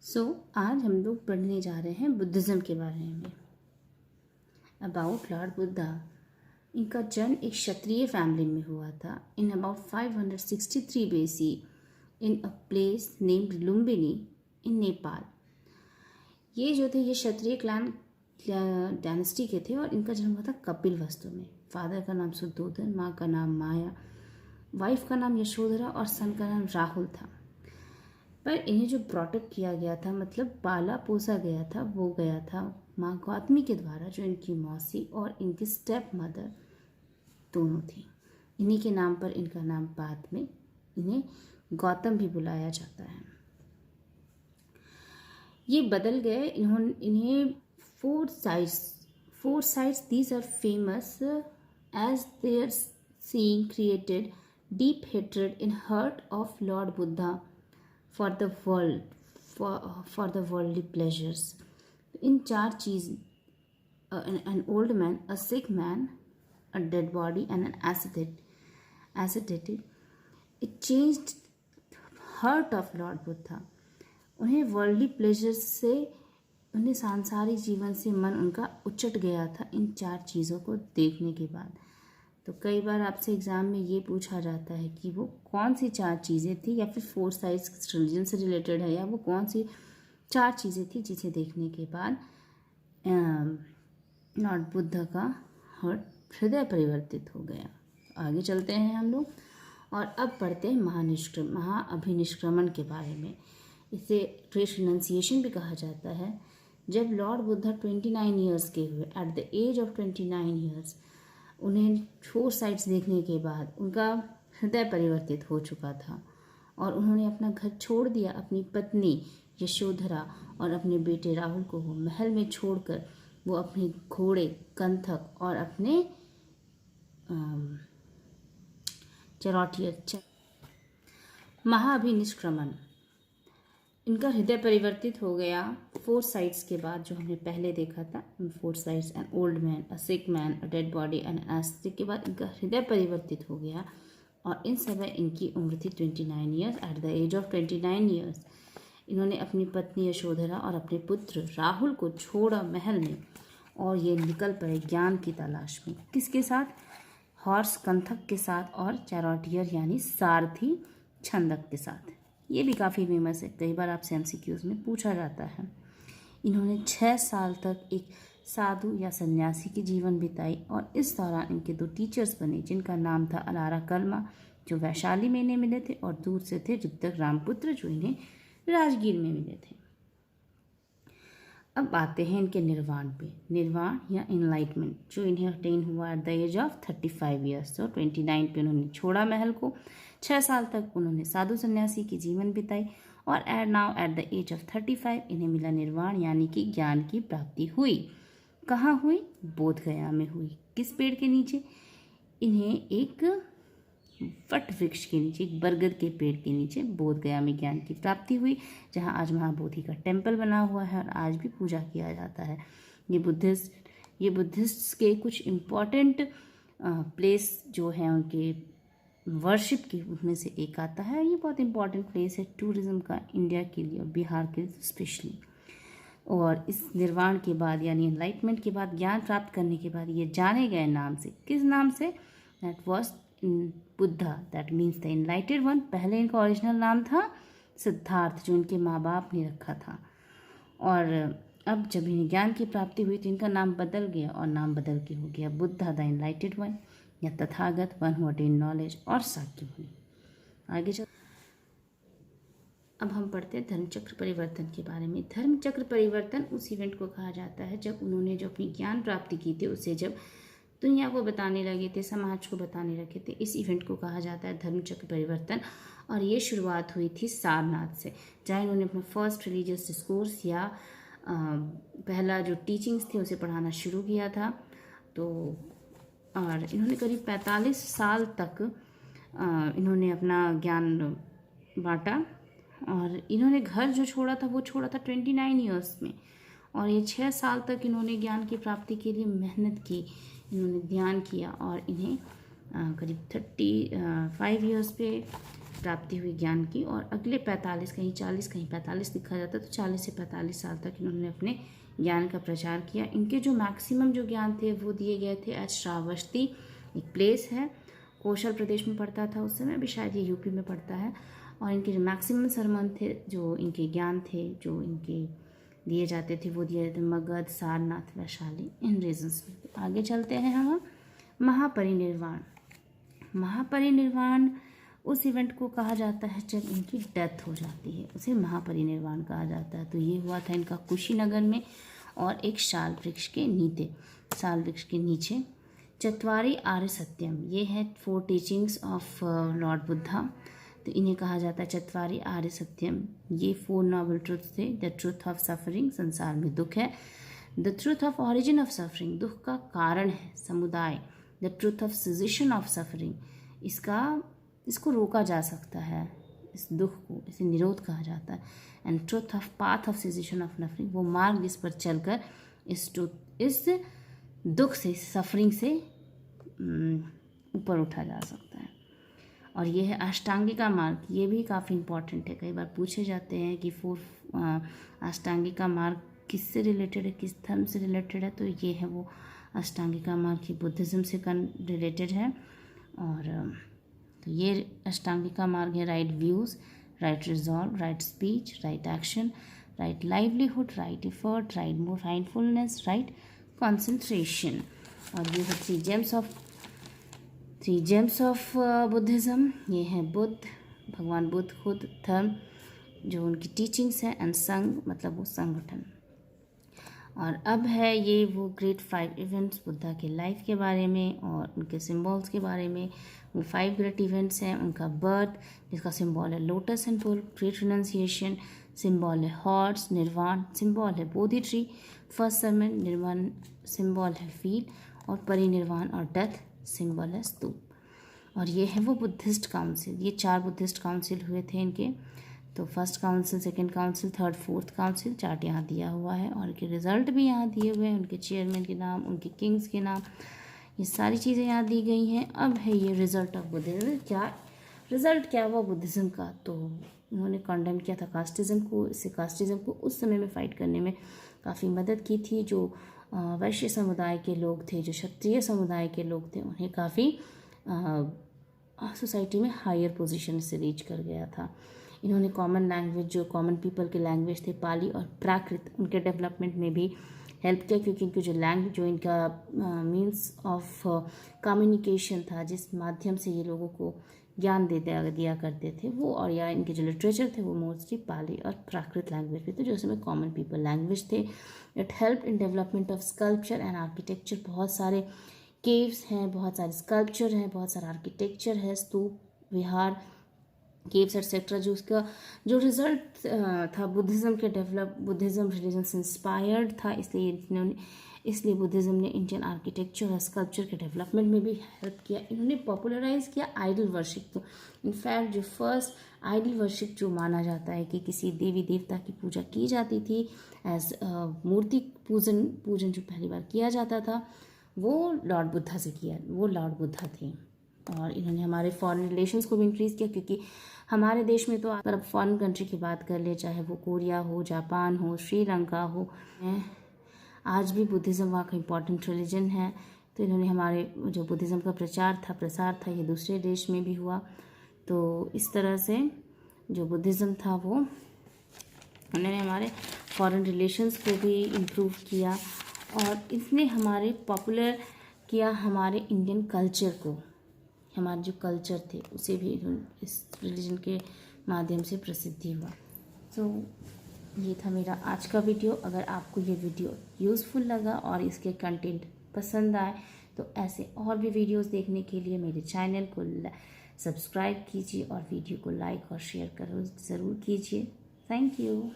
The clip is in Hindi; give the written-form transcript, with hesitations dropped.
आज हम लोग पढ़ने जा रहे हैं बुद्धिज़्म के बारे में। About lord Buddha. इनका जन्म एक क्षत्रिय फैमिली में हुआ था in about 563 BC in a place named Lumbini in Nepal. ये जो थे ये क्षत्रिय क्लैन डायनेस्टी के थे और इनका जन्म हुआ था कपिल वस्तु में। फादर का नाम सुद्धोधन, माँ का नाम माया, वाइफ का नाम यशोधरा और सन का नाम राहुल था। पर इन्हें जो ब्रॉटअप किया गया था, मतलब पाला पोसा गया था, वो गया था माँ गौतमी के द्वारा, जो इनकी मौसी और इनकी स्टेप मदर दोनों थी। इन्हीं के नाम पर इनका नाम बाद में इन्हें गौतम भी बुलाया जाता है। ये बदल गए। इन्हें four sides these are famous as their seeing created deep hatred in heart of Lord Buddha for the worldly pleasures. इन चार चीज, an old man, a sick man, a dead body and an ascetic, it changed heart of Lord Buddha. उन्हें वर्ल्डली प्लेजर्स से, उन्हें सांसारिक जीवन से मन उनका उचट गया था इन चार चीज़ों को देखने के बाद। तो कई बार आपसे एग्ज़ाम में ये पूछा जाता है कि वो कौन सी चार चीज़ें थी, या फिर फोर साइड्स रिलीजन से रिलेटेड है, या वो कौन सी चार चीज़ें थी जिसे देखने के बाद लॉर्ड बुद्ध का हृदय परिवर्तित हो गया। आगे चलते हैं हम लोग और अब पढ़ते हैं महाअभिनिष्क्रमण के बारे में। इसे ग्रेट रिनंसिएशन भी कहा जाता है। जब लॉर्ड बुद्धा 29 ईयर्स के हुए, at the age of 29 years, उन्हें फोर साइड्स देखने के बाद उनका हृदय परिवर्तित हो चुका था और उन्होंने अपना घर छोड़ दिया। अपनी पत्नी यशोधरा और अपने बेटे राहुल को वो महल में छोड़कर वो अपने घोड़े, कंथक और अपने चरौटियर महाअभिनिष्क्रमण, इनका हृदय परिवर्तित हो गया फोर साइड्स के बाद, जो हमने पहले देखा था। उन four sides, an old man, a sick man, a dead body and an aesthetic के बाद इनका हृदय परिवर्तित हो गया और इन समय इनकी उम्र थी 29 years. At the age of 29 years इन्होंने अपनी पत्नी यशोधरा और अपने पुत्र राहुल को छोड़ा महल में और ये निकल पड़े ज्ञान की तलाश में। किसके साथ? हॉर्स, कंथक के साथ और चैरोटियर यानी सारथी छंदक के साथ। ये भी काफ़ी फेमस है, कई बार आपसे एमसीक्यूज में पूछा जाता है। इन्होंने 6 साल तक एक साधु या सन्यासी की जीवन बिताई और इस दौरान इनके 2 टीचर्स बने, जिनका नाम था अलारा कल्मा, जो वैशाली में इन्हें मिले थे, और दूर से थे जुगतक रामपुत्र, जो इन्हें राजगीर में मिले थे। अब आते हैं इनके निर्वाण पे। निर्वाण या इनलाइटमेंट, जो इन्हें अटेन हुआ at the age of 35 years. तो 29 पे उन्होंने छोड़ा महल को, 6 साल तक उन्होंने साधु सन्यासी की जीवन बिताई और एट द एज ऑफ 35 इन्हें मिला निर्वाण, यानी कि ज्ञान की प्राप्ति हुई। कहाँ हुई? बोध गया में हुई। किस पेड़ के नीचे? इन्हें एक वट वृक्ष के नीचे, एक बरगद के पेड़ के नीचे बोध गया में ज्ञान की प्राप्ति हुई, जहाँ आज महाबोधि का टेम्पल बना हुआ है और आज भी पूजा किया जाता है। ये बुद्धिस्ट के कुछ इम्पॉर्टेंट प्लेस जो है उनके वर्शिप के उनमें से एक आता है। ये बहुत इंपॉर्टेंट प्लेस है टूरिज्म का इंडिया के लिए और बिहार के लिए स्पेशली। और इस निर्वाण के बाद यानी एनलाइटमेंट के बाद, ज्ञान प्राप्त करने के बाद ये जाने गए नाम से। किस नाम से? That was Buddha, that means the enlightened one. पहले इनका ओरिजिनल नाम था सिद्धार्थ, जो इनके माँ बाप ने रखा था, और अब जब इन्हें ज्ञान की प्राप्ति हुई तो इनका नाम बदल गया और नाम बदल के हो गया बुद्धा द एनलाइटेड वन, या Tathagata, one who attain knowledge, और साक्य मुनि। आगे चल, अब हम पढ़ते हैं धर्मचक्र परिवर्तन के बारे में। धर्मचक्र परिवर्तन उस इवेंट को कहा जाता है जब उन्होंने जो अपनी ज्ञान प्राप्ति की थी उसे जब दुनिया को बताने लगे थे, समाज को बताने लगे थे, इस इवेंट को कहा जाता है धर्मचक्र परिवर्तन। और ये शुरुआत हुई थी सारनाथ से, जहाँ इन्होंने अपना फर्स्ट रिलीजियस डिस्कोर्स या पहला जो टीचिंग्स थे उसे पढ़ाना शुरू किया था। तो और इन्होंने करीब 45 साल तक इन्होंने अपना ज्ञान बांटा, और इन्होंने घर जो छोड़ा था वो छोड़ा था 29 ईयर्स में, और ये 6 साल तक इन्होंने ज्ञान की प्राप्ति के लिए मेहनत की, इन्होंने ध्यान किया, और इन्हें करीब 35 ईयर्स पे प्राप्ति हुई ज्ञान की, और अगले 45, कहीं 40 कहीं 45 लिखा जाता है, तो 40 से 45 साल तक इन्होंने अपने ज्ञान का प्रचार किया। इनके जो मैक्सिमम जो ज्ञान थे वो दिए गए थे एट श्रावस्ती, एक प्लेस है, कौशल प्रदेश में पड़ता था उस समय, अभी शायद ये यूपी में पड़ता है। और इनके जो मैक्सिमम सरमन थे, जो इनके ज्ञान थे जो इनके दिए जाते थे, वो दिए जाते थे मगध, सारनाथ, वैशाली, इन रीजन्स में। आगे चलते हैं हम महापरिनिर्वाण। महापरिनिर्वाण उस इवेंट को कहा जाता है जब इनकी डेथ हो जाती है, उसे महापरिनिर्वाण कहा जाता है। तो ये हुआ था इनका कुशीनगर में, और एक शाल वृक्ष के नीचे। चत्वारी आर्य सत्यम, ये है 4 टीचिंग्स ऑफ लॉर्ड बुद्धा। तो इन्हें कहा जाता है चत्वारी आर्य सत्यम। ये 4 नोबल ट्रुथ्स थे। द ट्रूथ ऑफ सफरिंग, संसार में दुख है। The truth of origin of suffering, दुख का कारण है समुदाय। The truth of caseation of suffering, इसको रोका जा सकता है, इस दुख को, इसे निरोध कहा जाता है। And truth of path of caseation of suffering, वो मार्ग जिस पर चलकर इस दुख से, सफरिंग से ऊपर उठा जा सकता है। और ये है अष्टांगिका मार्ग, ये भी काफ़ी इंपॉर्टेंट है। कई बार पूछे जाते हैं कि 4 अष्टांगिका मार्ग किससे रिलेटेड है, किस धर्म से रिलेटेड है, तो ये है वो अष्टांगिका मार्ग, की बुद्धिज़्म से रिलेटेड है। और तो ये अष्टांगिका मार्ग है right views, right resolve, right speech, right action, right livelihood, right effort, right mindfulness, right concentration. और ये है 3 जेम्स ऑफ बुद्धिज़्म। ये है बुद्ध, भगवान बुद्ध खुद, धर्म जो उनकी टीचिंग्स है, एंड संघ मतलब वो संगठन। और अब है ये वो ग्रेट 5 इवेंट्स बुद्धा के लाइफ के बारे में और उनके सिम्बॉल्स के बारे में। वो 5 ग्रेट इवेंट्स हैं। उनका बर्थ, जिसका सिम्बॉल है लोटस एंड फूल, ग्रेट रिनंसिएशन, सिम्बॉल है हॉर्स, निर्वाण सिम्बॉल है बोधि ट्री, फर्स्ट सरमन, निर्वाण सिम्बॉल है फील, और परिनिर्वाण और डेथ सिम्बॉल है स्तूप। और ये है वो बुद्धिस्ट काउंसिल। ये 4 बुद्धिस्ट काउंसिल हुए थे इनके। तो first council, second council, third, fourth council, chart यहाँ दिया हुआ है, और इनके रिजल्ट भी यहाँ दिए हुए हैं, उनके चेयरमैन के नाम, उनके किंग्स के नाम, ये सारी चीज़ें यहाँ दी गई हैं। अब है ये रिजल्ट ऑफ बुद्धिज्म। रिजल्ट क्या हुआ बुद्धिज्म का? तो उन्होंने कंडेम किया था कास्टिज्म को। इससे कास्टिज्म को उस समय में फाइट करने में काफ़ी मदद की थी। जो वैश्य समुदाय के लोग थे, जो क्षत्रिय समुदाय के लोग थे, उन्हें काफ़ी सोसाइटी में हायर पोजीशन से रीच कर गया था। इन्होंने कॉमन लैंग्वेज, जो कॉमन पीपल के लैंग्वेज थे, पाली और प्राकृत, उनके डेवलपमेंट में भी हेल्प किया, क्योंकि इनकी जो लैंग्वेज, जो इनका मीन्स ऑफ कम्युनिकेशन था, जिस माध्यम से ये लोगों को ज्ञान दिया करते थे वो, और या इनके जो लिटरेचर थे वो मोस्टली पाली और प्राकृत लैंग्वेज में थे, जो उसमें कॉमन पीपल लैंग्वेज थे। It help in development of sculpture and architecture. बहुत सारे केव्स हैं, बहुत सारे स्कल्पचर हैं, बहुत सारा आर्किटेक्चर है, स्तूप, विहार, केव्स एटसेट्रा। जो उसका जो रिजल्ट था बुद्धिज़्म के बुद्धिज़्म रिलीजन से इंस्पायर्ड था, इसलिए बुद्धिज़्म ने इंडियन आर्किटेक्चर और स्कल्पचर के डेवलपमेंट में भी हेल्प किया। इन्होंने पॉपुलराइज किया आइडल वर्शिप को। इनफैक्ट जो फर्स्ट आइडल वर्शिप जो माना जाता है कि किसी देवी देवता की पूजा की जाती थी एज मूर्ति पूजन जो पहली बार किया जाता था, वो लॉर्ड बुद्धा से किया, वो लॉर्ड बुद्धा थे। और इन्होंने हमारे फॉरेन रिलेशंस को भी इंक्रीज़ किया, क्योंकि हमारे देश में तो अगर आप फॉरेन कंट्री की बात कर ले, चाहे वो कोरिया हो, जापान हो, श्रीलंका हो, आज भी बुद्धिज़्म वहाँ का इम्पॉर्टेंट रिलीजन है। तो इन्होंने हमारे जो बुद्धिज़्म का प्रसार था, ये दूसरे देश में भी हुआ। तो इस तरह से जो बुद्धिज़्म था वो उन्होंने हमारे फॉरेन रिलेशंस को भी इम्प्रूव किया, और इसने हमारे पॉपुलर किया हमारे इंडियन कल्चर को, हमारे जो कल्चर थे उसे भी इस रिलीजन के माध्यम से प्रसिद्धि हुआ। तो ये था मेरा आज का वीडियो। अगर आपको ये वीडियो यूज़फुल लगा और इसके कंटेंट पसंद आए, तो ऐसे और भी वीडियोस देखने के लिए मेरे चैनल को सब्सक्राइब कीजिए और वीडियो को लाइक और शेयर ज़रूर कीजिए। Thank you.